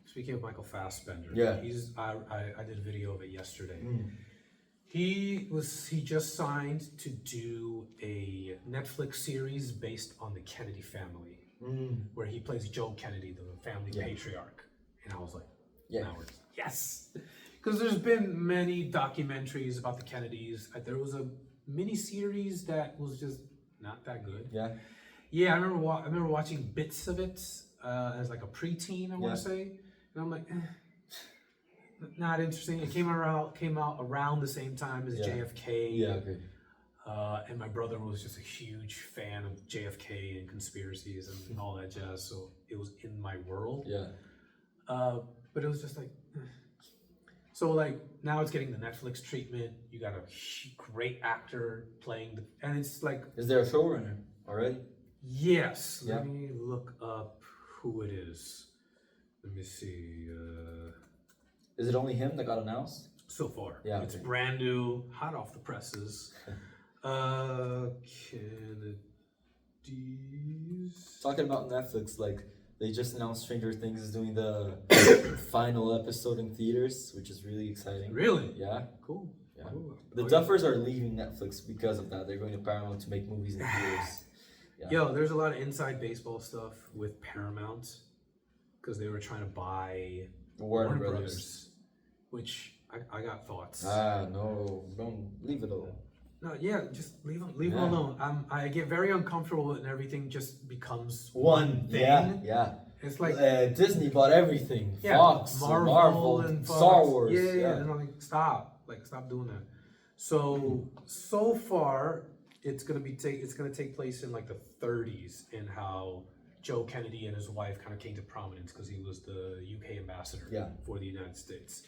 speaking of Michael Fassbender, Yeah. I did a video of it yesterday. Mm. He just signed to do a Netflix series based on the Kennedy family, where he plays Joe Kennedy, the family Yeah. patriarch. And I was like, Yeah. now we're yes, because there's been many documentaries about the Kennedys. There was a mini series that was just not that good. Yeah. Yeah, I remember watching bits of it as like a preteen, I want Yeah. to say, and I'm like, not interesting. It came out around the same time as Yeah. JFK. Yeah. Okay. And my brother was just a huge fan of JFK and conspiracies and all that jazz, so it was in my world. Yeah. But it was just like, so like now it's getting the Netflix treatment. You got a great actor playing and it's like, Is there a showrunner already? yes. Yeah. Let me look up who it is. Let me see. Is it only him that got announced? So far, Yeah, it's okay. brand new, hot off the presses. Kennedys. Talking about Netflix, like they just announced Stranger Things is doing the final episode in theaters, which is really exciting. Really? Yeah. Cool. Yeah. Cool. The Duffers are leaving Netflix because of that. They're going to Paramount to make movies in theaters. Yeah. Yo, there's a lot of inside baseball stuff with Paramount because they were trying to buy Warner Brothers. which I got thoughts. No, don't leave it alone. No, yeah, just leave them Yeah. alone. I get very uncomfortable when everything just becomes One thing. Yeah. It's like Disney bought everything. yeah, Fox, Marvel, and Fox. Star Wars. Yeah. And I'm like, stop doing that. So far, it's gonna take place in like the 30s, and how Joe Kennedy and his wife kind of came to prominence because he was the UK ambassador Yeah. for the United States.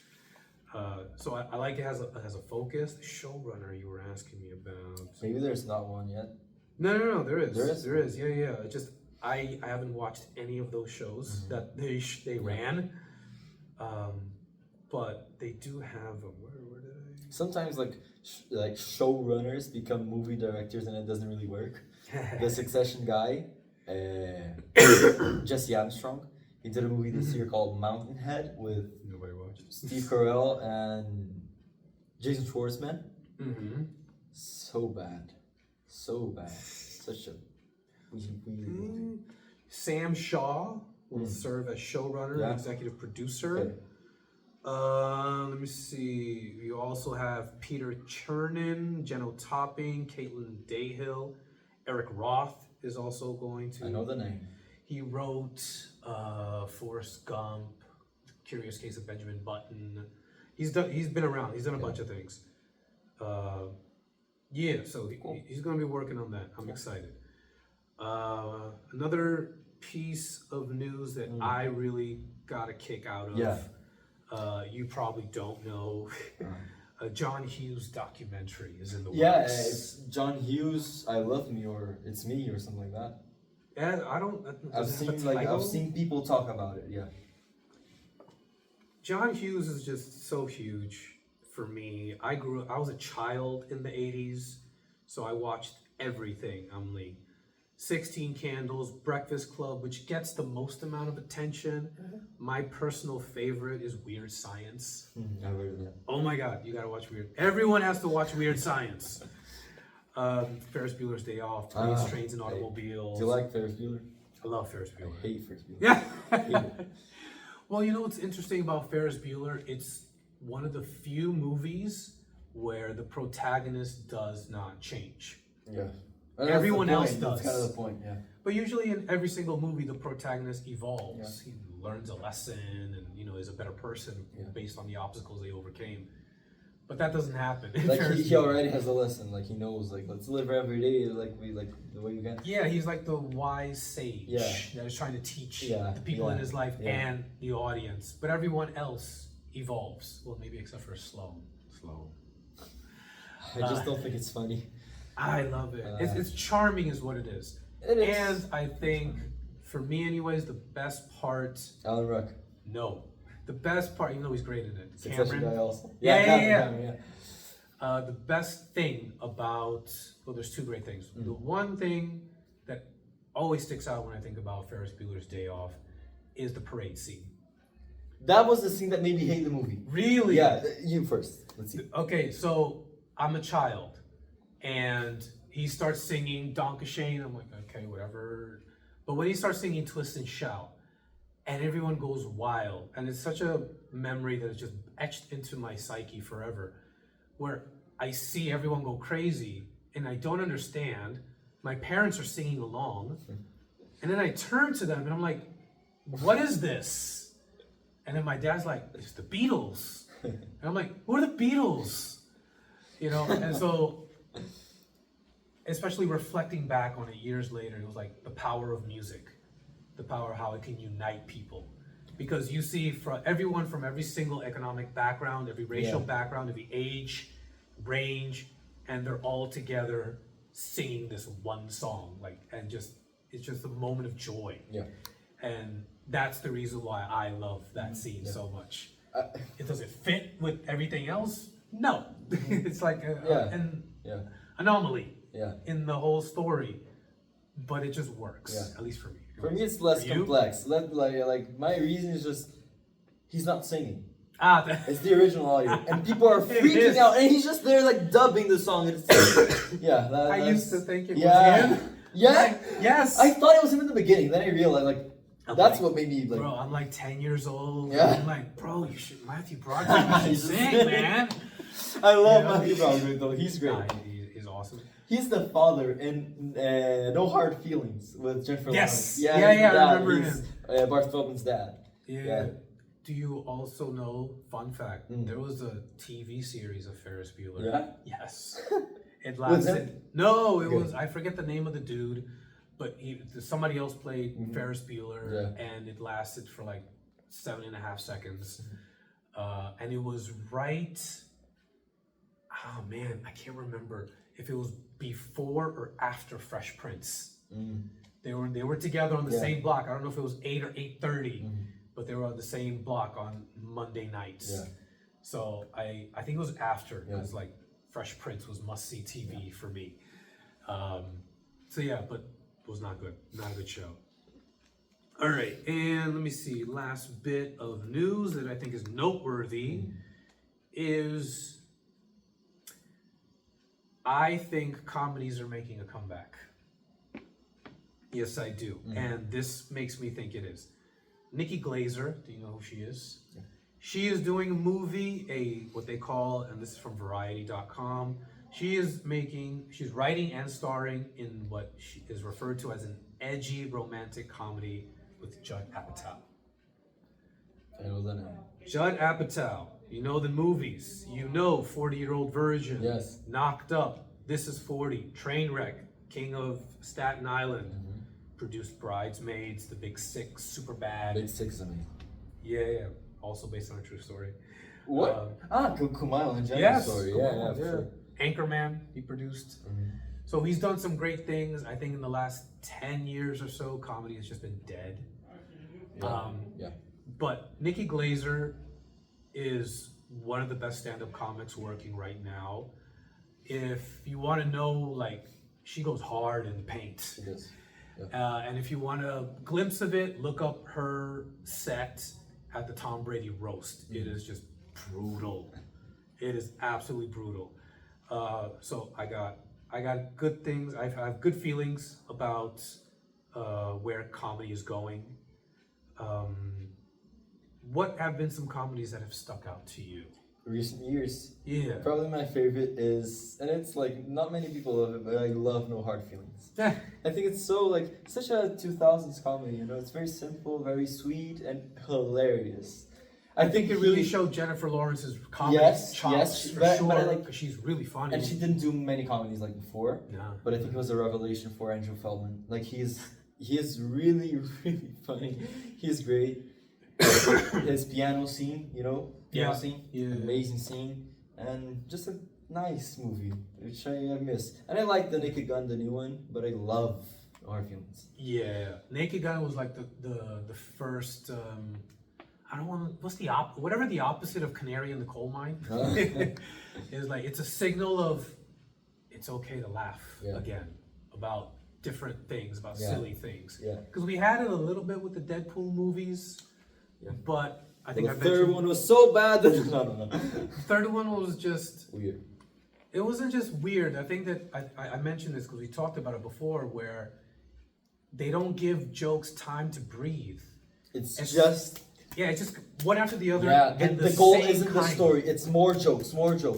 So I like it has a focus. The showrunner you were asking me about. Maybe there's not one yet. No, there is. There is? Yeah. It's just I haven't watched any of those shows that they ran, but they do have a where did I? Sometimes like showrunners become movie directors and it doesn't really work. The Succession guy, Jesse Armstrong, he did a movie this year called Mountainhead with Nobody watched. Steve Carell and Jason Schwartzman. Mm-hmm. So bad. Such a weird movie. Sam Shaw will serve as showrunner Yeah. and executive producer. Okay. Let me see. You also have Peter Chernin, Jenno Topping, Caitlin Dayhill, Eric Roth is also going to. I know the name. He wrote Forrest Gump, Curious Case of Benjamin Button. He's been around. He's done a bunch of things. So he's going to be working on that. I'm excited. Another piece of news that I really got a kick out of. Yeah. You probably don't know. John Hughes documentary is in the Yeah, works. it's John Hughes, I Love Me, or It's Me, or something like that. Yeah, I don't. does it have a I've title? seen people talk about it. Yeah. John Hughes is just so huge for me. I was a child in the 80s, so I watched everything. I'm like 16 Candles, Breakfast Club, which gets the most amount of attention. My personal favorite is Weird Science. I've heard of that. Oh my God, you gotta watch Weird. Everyone has to watch Weird Science. Ferris Bueller's Day Off, Planes, Trains, and Automobiles. Do you like Ferris Bueller? I love Ferris I Bueller. hate Ferris Bueller. Yeah. Hate it. Well, you know what's interesting about Ferris Bueller? It's one of the few movies where the protagonist does not change. Yeah. Everyone else That's does. kind of the point, yeah. But usually in every single movie, the protagonist evolves. He learns a lesson and, is a better person based on the obstacles they overcame. But that doesn't happen. in Like Ferris he Bueller. already has a lesson. Like he knows. Like let's live every day. Like the way you can. Yeah, he's like the wise sage Yeah. that is trying to teach Yeah, the people in yeah, his life yeah. and the audience. But everyone else evolves. Well, maybe except for Sloan. I just don't think it's funny. I love it. It's charming is what it is. It is. And I think, for me anyways, the best part, Alan Ruck. no. The best part, even though he's great in it, Succession guy also. Yeah. Cameron, The best thing about, well, there's two great things. The one thing that always sticks out when I think about Ferris Bueller's Day Off is the parade scene. That was the scene that made me hate the movie. Really? Yeah, you first. Let's see. Okay, so I'm a child, and he starts singing Donka Shane. I'm like, okay, whatever. But when he starts singing Twist and Shout, and everyone goes wild, and it's such a memory that is just etched into my psyche forever, where I see everyone go crazy, and I don't understand. My parents are singing along, and then I turn to them, and I'm like, what is this? And then my dad's like, it's the Beatles. And I'm like, who are the Beatles? And so, especially reflecting back on it years later, it was like the power of music, the power of how it can unite people. Because you see everyone from every single economic background, every racial background, every age, range, and they're all together singing this one song. It's just a moment of joy. Yeah. And that's the reason why I love that scene so much. Does it fit with everything else? No. It's like an anomaly in the whole story, but it just works, at least for me. For me, it's less For you? complex. Like my reason is just he's not singing. That's It's the original audio, and people are It freaking is. out, and he's just there like dubbing the song. And it's I used to think it was him. Yeah. Like, yes. I thought it was him in the beginning. Then I realized that's what made me like. Bro, I'm like 10 years old. Yeah. I'm like, bro, you should Matthew Broderick, you should sing, man. I love You know? Matthew Broderick though. He's great. He's awesome. He's the father in No Hard Feelings with Jennifer Yes. Lawrence. Yeah, his I dad. remember He's, him. Bart Feldman's dad. Yeah. Do you also know, fun fact, there was a TV series of Ferris Bueller. Yeah? Yes. It Was lasted. it? No, it Okay. was, I forget the name of the dude, but somebody else played Ferris Bueller, and it lasted for like 7.5 seconds. And it was right, oh man, I can't remember if it was before or after Fresh Prince. They were together on the same block. I don't know if it was 8 or 8:30, but they were on the same block on Monday nights. Yeah. So I think it was after, because like Fresh Prince was must-see TV for me. But it was not good. Not a good show. All right, and let me see. Last bit of news that I think is noteworthy is I think comedies are making a comeback. Yes, I do. And this makes me think it is. Nikki Glazer, do you know who she is? Yeah. She is doing a movie, what they call, and this is from Variety.com, she's writing and starring in what is referred to as an edgy romantic comedy with Judd Apatow. I know that name. Judd Apatow, you know the movies, 40-Year-Old Virgin, Yes. Knocked Up, This Is 40, Trainwreck, King of Staten Island, produced Bridesmaids, The Big Sick, Superbad. Big Six is amazing. Yeah. Also based on a true story. What? Kumail and Jen's Yes. story. Come Yeah, on, for sure. Anchorman, he produced. Mhm. So he's done some great things. I think in the last 10 years or so, comedy has just been dead. Yeah. Yeah. But Nikki Glazer is one of the best stand-up comics working right now. If you want to know, like, she goes hard in the paint. It is. Yeah. And if you want a glimpse of it, look up her set at the Tom Brady roast. It is just brutal. It is absolutely brutal. So I got good things. I have good feelings about where comedy is going. What have been some comedies that have stuck out to you? Recent years. Yeah. Probably my favorite is, and it's like not many people love it, but I love No Hard Feelings. I think it's so like such a 2000s comedy. You know, it's very simple, very sweet, and hilarious. I think It really showed Jennifer Lawrence's comedy chops yes, for but sure. I like, 'Cause she's really funny. and she didn't do many comedies like before. Yeah. But I think it was a revelation for Andrew Feldman. Like he is really really funny. He's great. His piano scene, you know, scene, amazing scene, and just a nice movie which I miss. And I like the Naked Gun, the new one, but I love No Hard Feelings. Yeah, Naked Gun was like the first. I don't want. What's the whatever the opposite of canary in the coal mine? Is like it's a signal of it's okay to laugh again about different things, about silly things. Yeah. Because we had it a little bit with the Deadpool movies, but I think The third one was so bad that no. The third one was just Weird. It wasn't just weird. I think that I mentioned this because we talked about it before, where they don't give jokes time to breathe. It's just it's just one after the other. yeah. And The goal same isn't the kind. story. It's more jokes,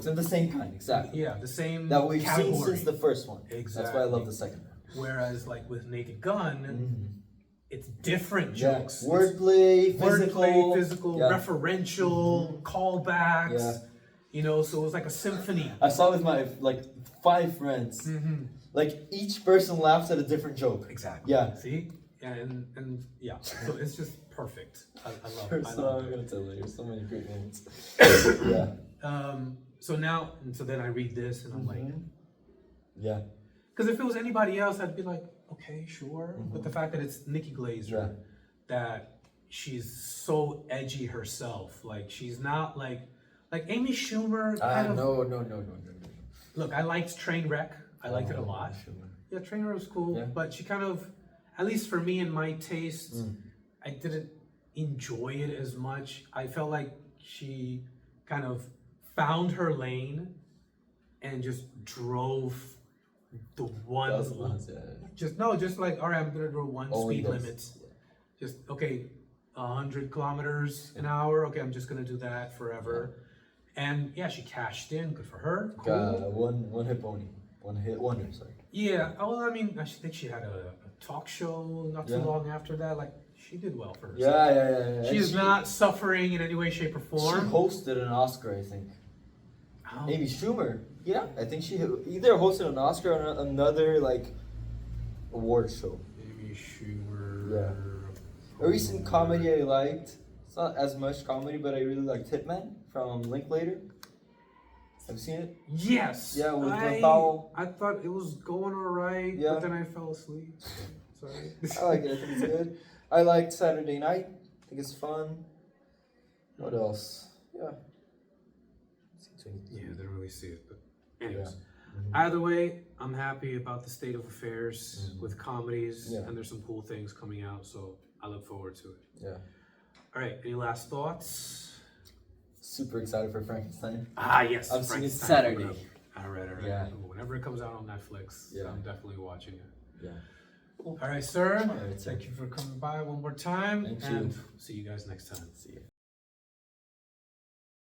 and the same kind. Exactly. Yeah, the same That we've category. seen since the first one. Exactly. That's why I love the second one. Whereas, like with Naked Gun, it's different Yeah. jokes. Wordplay, It's physical, referential, callbacks. Yeah. You know, so it was like a symphony. I saw it with my like 5 friends. Like each person laughs at a different joke. Exactly. Yeah. See? And yeah. So it's just perfect. I love it. I So love I'm it. gonna tell you, there's so many great moments. Yeah. So then I read this and I'm like, Yeah. because if it was anybody else, I'd be like, okay, sure. But the fact that it's Nikki Glazer, that she's so edgy herself, like she's not like Amy Schumer. Kind of, No. Look, I liked Trainwreck. I liked it a lot. Yeah, Trainwreck was cool, Yeah. but she kind of, at least for me and my taste, I didn't enjoy it as much. I felt like she kind of found her lane and just drove the one. Just like, all right, I'm gonna do one speed limit. Just okay, 100 kilometers an hour. Okay, I'm just gonna do that forever. And yeah, she cashed in. Good for her. Cool. One hit pony. One hit wonder, sorry. Yeah. Well, I mean, I think she had a talk show not too long after that. Like, she did well for herself. Yeah. She is not suffering in any way, shape, or form. She hosted an Oscar, I think. Oh. Amy Schumer. Yeah, I think she either hosted an Oscar or another like award show. Amy Schumer. Yeah. A recent comedy I liked. It's not as much comedy, but I really liked Hitman from Linklater. Have you seen it? Yes. Yeah, with Powell. I thought it was going alright, but then I fell asleep. Sorry. I like it. I think it's good. I liked Saturday Night. I think it's fun. What else? Yeah. Yeah, I didn't really see it, but anyways. Either way, I'm happy about the state of affairs with comedies, and there's some cool things coming out, so I look forward to it. Yeah. All right, any last thoughts? Super excited for Frankenstein. Yes. I'm seeing it Frankenstein. Saturday. All right. Yeah. Whenever it comes out on Netflix, I'm definitely watching it. Yeah. All right, sir. All right, sir. Thank you for coming by one more time. Thank and you. see you guys next time. See you.